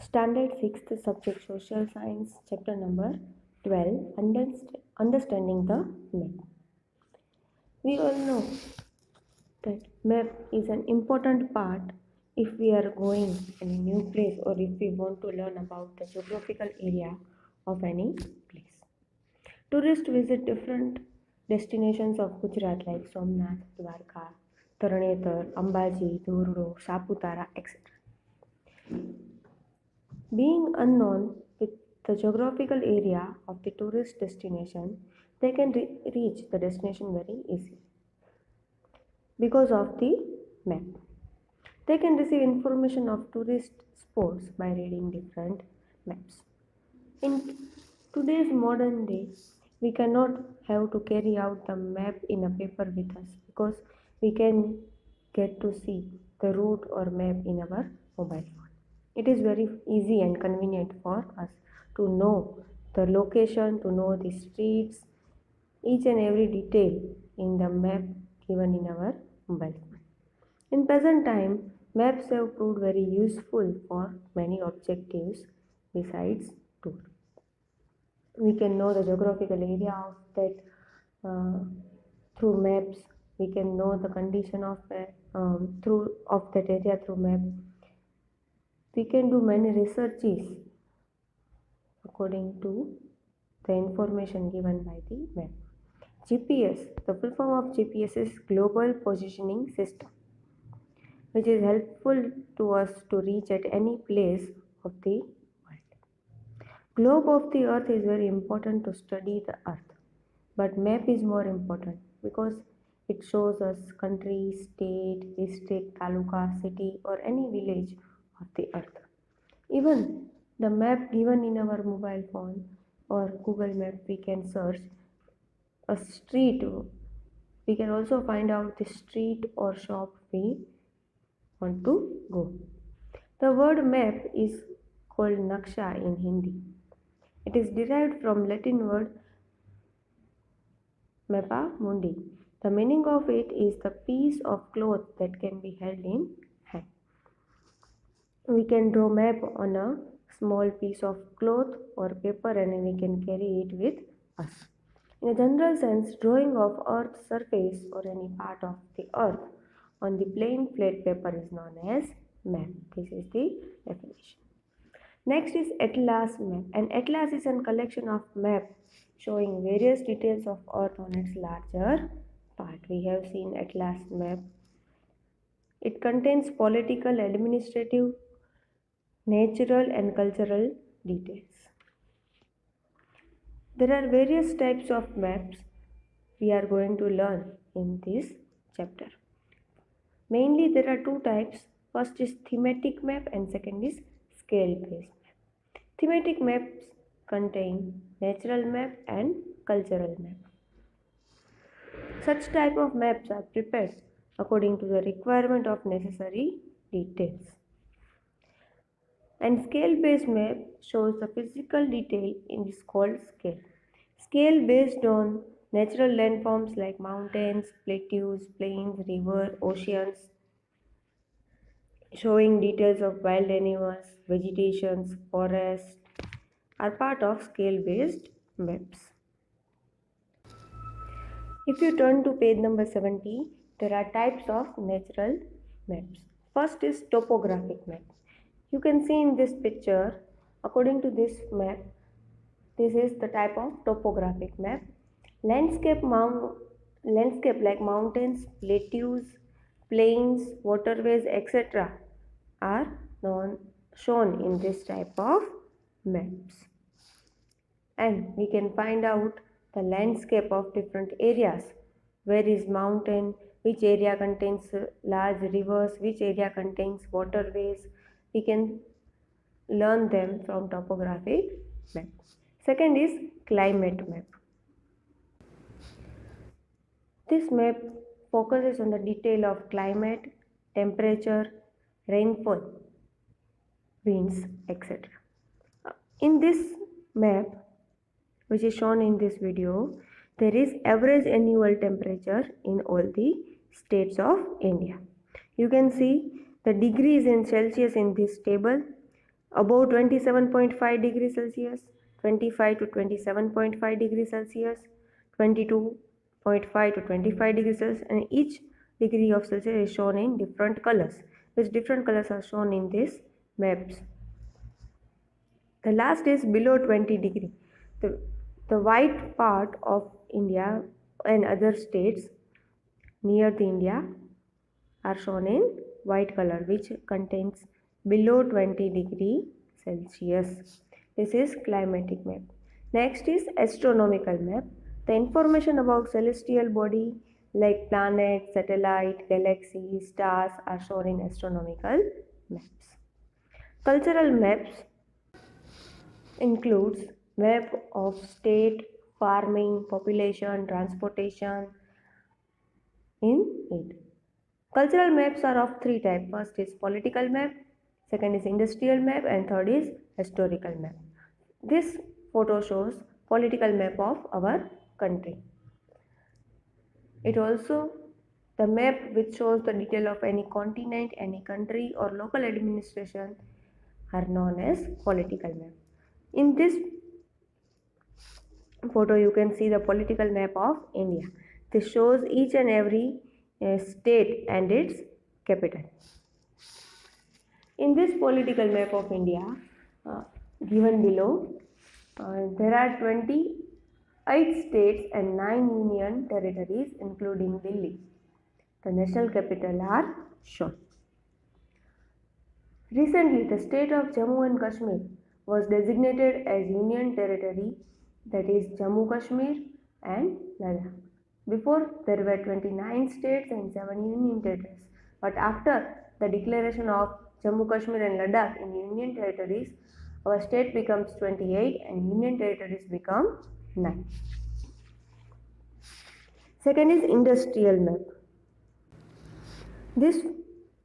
Standard 6th subject Social Science, chapter number 12, Understanding the Map. We all know that map is an important part if we are going in a new place or if we want to learn about the geographical area of any place. Tourists visit different destinations of Gujarat like Somnath, Dwarka, Tarnetar, Ambaji, Dhurdo, Saputara, etc. Being unknown with the geographical area of the tourist destination, they can reach the destination very easily because of the map. They can receive information of tourist spots by reading different maps. In today's modern day, we cannot have to carry out the map in a paper with us because we can get to see the route or map in our mobile phone. It is very easy and convenient for us to know the location, to know the streets, each and every detail in the map given in our mobile phone. In present time, maps have proved very useful for many objectives besides tour. We can know the geographical area of that uh, through maps. We can know the condition of that area through map. We can do many researches according to the information given by the map. GPS, the full form of GPS is Global Positioning System, which is helpful to us to reach at any place of the world. Globe of the earth is very important to study the earth, but map is more important because it shows us country, state, district, taluka, city or any village of the earth. Even the map given in our mobile phone or Google Map, we can search a street. We can also find out the street or shop we want to go. The word map is called Naksha in Hindi. It is derived from Latin word mappa mundi. The meaning of it is the piece of cloth that can be held in hand. We can draw map on a small piece of cloth or paper and we can carry it with us. In a general sense, drawing of earth's surface or any part of the earth on the plain flat paper is known as map. This is the definition. Next is atlas map. An atlas is a collection of maps showing various details of earth on its larger part. We have seen atlas map. It contains political, administrative, natural and cultural details. There are various types of maps we are going to learn in this chapter. Mainly there are two types. First is thematic map and second is scale based map. Thematic maps contain natural map and cultural map. Such type of maps are prepared according to the requirement of necessary details. And scale based map shows the physical detail in is called scale. Scale based on natural landforms like mountains, plateaus, plains, rivers, oceans, showing details of wild animals, vegetations, forests are part of scale based maps. If you turn to page number 70, there are types of natural maps. First is topographic map. You can see in this picture, according to this map, this is the type of topographic map. Landscape like mountains, plateaus, plains, waterways, etc. are shown in this type of maps. And we can find out the landscape of different areas. Where is mountain, which area contains large rivers, which area contains waterways. We can learn them from topographic map. Second is climate map. This map focuses on the detail of climate, temperature, rainfall, winds, etc. In this map, which is shown in this video, there is average annual temperature in all the states of India. You can see the degrees in Celsius in this table. above 27.5 degrees Celsius, 25 to 27.5 degrees Celsius, 22.5 to 25 degrees Celsius, and each degree of Celsius is shown in different colors. These different colors are shown in these maps. The last is below 20 degree. The white part of India and other states near the India are shown in white color, which contains below 20 degree Celsius. This is climatic map. Next is astronomical map. The information about celestial body like planets, satellite, galaxies, stars are shown in astronomical maps. Cultural maps includes map of state, farming, population, transportation in it. Cultural maps are of three types. First is political map, second is industrial map, and third is historical map. This photo shows political map of our country. It also the map which shows the detail of any continent, any country or local administration are known as political map. In this photo you can see the political map of India. This shows each and every state and its capital. In this political map of India given below, there are 28 states and 9 union territories including Delhi. The national capital are shown. Recently, the state of Jammu and Kashmir was designated as Union Territory, that is Jammu Kashmir and Ladakh. Before, there were 29 states and 7 Union Territories. But after the declaration of Jammu Kashmir and Ladakh in Union Territories, our state becomes 28 and Union Territories become 9. Second is industrial map. This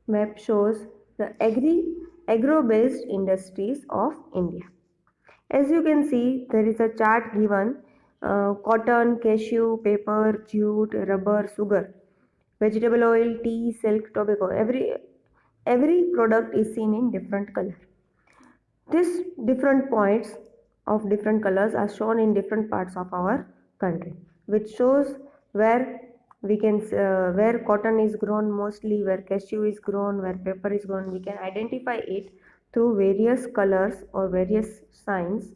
map shows the agro-based industries of India. As you can see, there is a chart given cotton, cashew, paper, jute, rubber, sugar, vegetable oil, tea, silk, tobacco. Every product is seen in different color. These different points of different colors are shown in different parts of our country, which shows where we can where cotton is grown mostly, where cashew is grown, where pepper is grown. We can identify it through various colors or various signs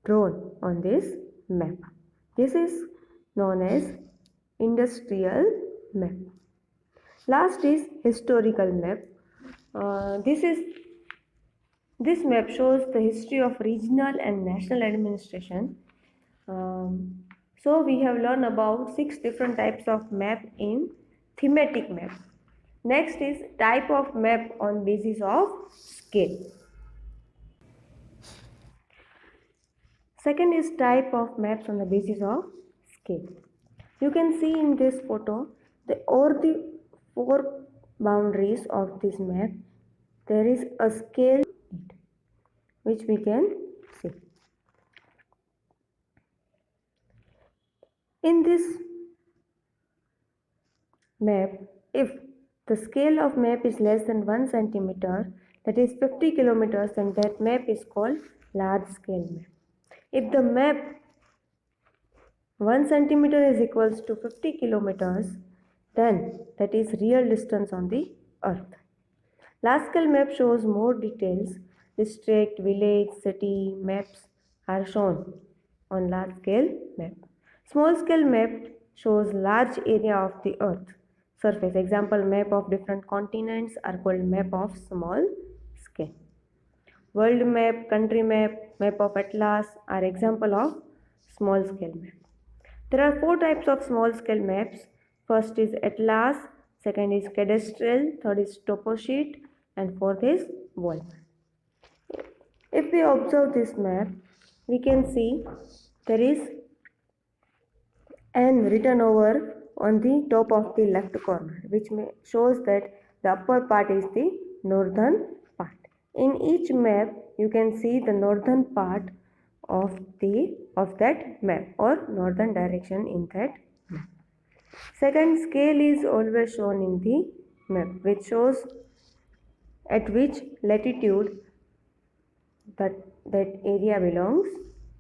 drawn on this map. This is known as industrial map. Last is historical map. This map shows the history of regional and national administration. So we have learned about 6 different types of map in thematic map. Next is type of map on basis of scale. Second is type of maps on the basis of scale. You can see in this photo over the 4 boundaries of this map there is a scale which we can see. In this map, if the scale of map is less than 1 centimeter, that is 50 kilometers, then that map is called large scale map. If the map 1 centimeter is equals to 50 kilometers, then that is real distance on the earth. Large scale map shows more details. District, village, city maps are shown on large scale map. Small scale map shows large area of the earth surface. Example, map of different continents are called map of small scale. World map, country map, map of atlas are example of small scale map. There are 4 types of small scale maps. First is atlas, second is cadastral, third is topo sheet, and fourth is wall map. If we observe this map, we can see there is N written over on the top of the left corner, which shows that the upper part is the northern part. In each map, you can see the northern part of that map or northern direction in that map. Second, scale is always shown in the map, which shows at which latitude that area belongs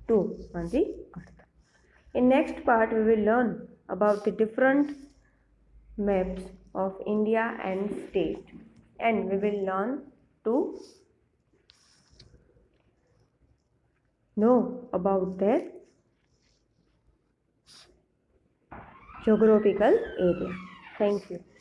to on the earth. In next part we will learn about the different maps of India and state, and we will learn to know about their geographical area. Thank you.